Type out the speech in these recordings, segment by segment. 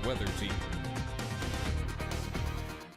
Weather Team.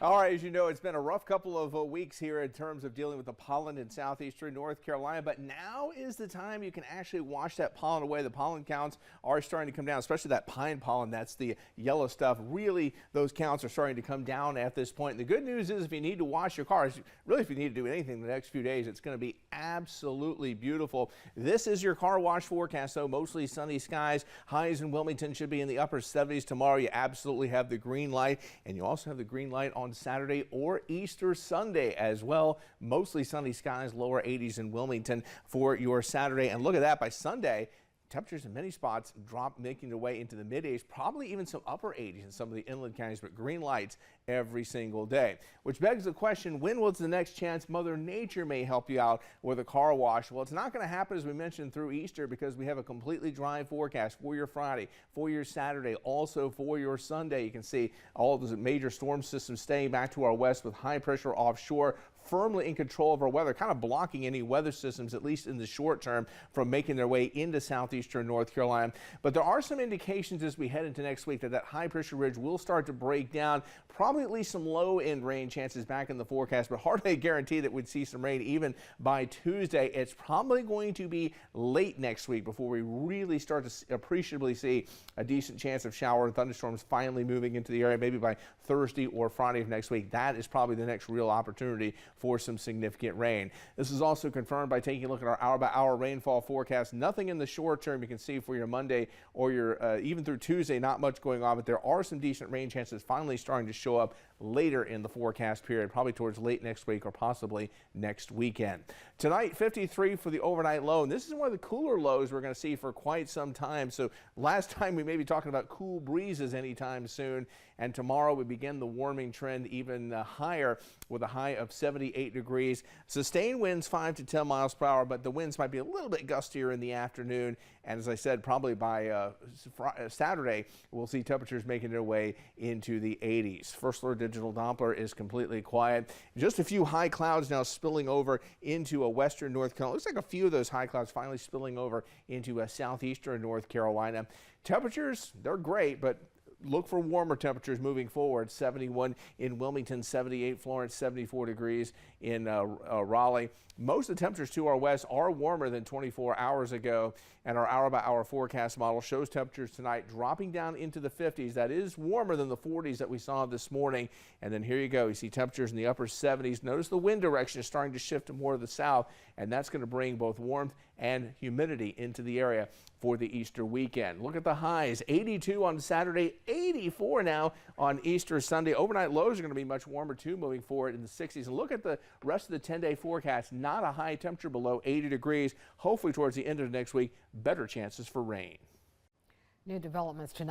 All right, as you know, it's been a rough couple of weeks here in terms of dealing with the pollen in southeastern North Carolina, but now is the time you can actually wash that pollen away. The pollen counts are starting to come down, especially that pine pollen. That's the yellow stuff. Really, those counts are starting to come down at this point. And the good news is if you need to wash your cars, really if you need to do anything the next few days, it's going to be absolutely beautiful. This is your car wash forecast, though. Mostly sunny skies. Highs in Wilmington should be in the upper 70s tomorrow. You absolutely have the green light, and you also have the green light on Saturday or Easter Sunday as well. Mostly sunny skies, lower 80s in Wilmington for your Saturday. And look at that, by Sunday, temperatures in many spots drop, making their way into the mid-80s, probably even some upper 80s in some of the inland counties, but green lights every single day. Which begs the question, when was the next chance Mother Nature may help you out with a car wash? Well, it's not going to happen, as we mentioned, through Easter, because we have a completely dry forecast for your Friday, for your Saturday, also for your Sunday. You can see all of the major storm systems staying back to our west with high pressure offshore, firmly in control of our weather, kind of blocking any weather systems, at least in the short term, from making their way into southeastern North Carolina. But there are some indications as we head into next week that that high pressure ridge will start to break down. Probably at least some low end rain chances back in the forecast, but hardly a guarantee that we'd see some rain even by Tuesday. It's probably going to be late next week before we really start to appreciably see a decent chance of shower and thunderstorms finally moving into the area, maybe by Thursday or Friday of next week. That is probably the next real opportunity for some significant rain. This is also confirmed by taking a look at our hour-by-hour rainfall forecast. Nothing in the short term you can see for your Monday or your even through Tuesday, not much going on, but there are some decent rain chances finally starting to show up later in the forecast period, probably towards late next week or possibly next weekend. Tonight, 53 for the overnight low, and this is one of the cooler lows we're going to see for quite some time. So last time we may be talking about cool breezes anytime soon, and tomorrow we begin the warming trend even higher with a high of 78 degrees. Sustained winds 5 to 10 miles per hour, but the winds might be a little bit gustier in the afternoon. And as I said, probably by Saturday, we'll see temperatures making their way into the 80s. First Alert Digital Doppler is completely quiet. Just a few high clouds now spilling over into a western North Carolina. Looks like a few of those high clouds finally spilling over into a southeastern North Carolina. Temperatures, they're great, but look for warmer temperatures moving forward. 71 in Wilmington, 78 Florence, 74 degrees in Raleigh. Most of the temperatures to our west are warmer than 24 hours ago, and our hour-by-hour forecast model shows temperatures tonight dropping down into the 50s. That is warmer than the 40s that we saw this morning. And then here you go. You see temperatures in the upper 70s. Notice the wind direction is starting to shift to more of the south, and that's going to bring both warmth and humidity into the area for the Easter weekend. Look at the highs. 82 on Saturday, 84 now on Easter Sunday. Overnight lows are going to be much warmer too moving forward in the 60s. And look at the rest of the 10-day forecast. Not a high temperature below 80 degrees. Hopefully towards the end of next week, better chances for rain. New developments tonight.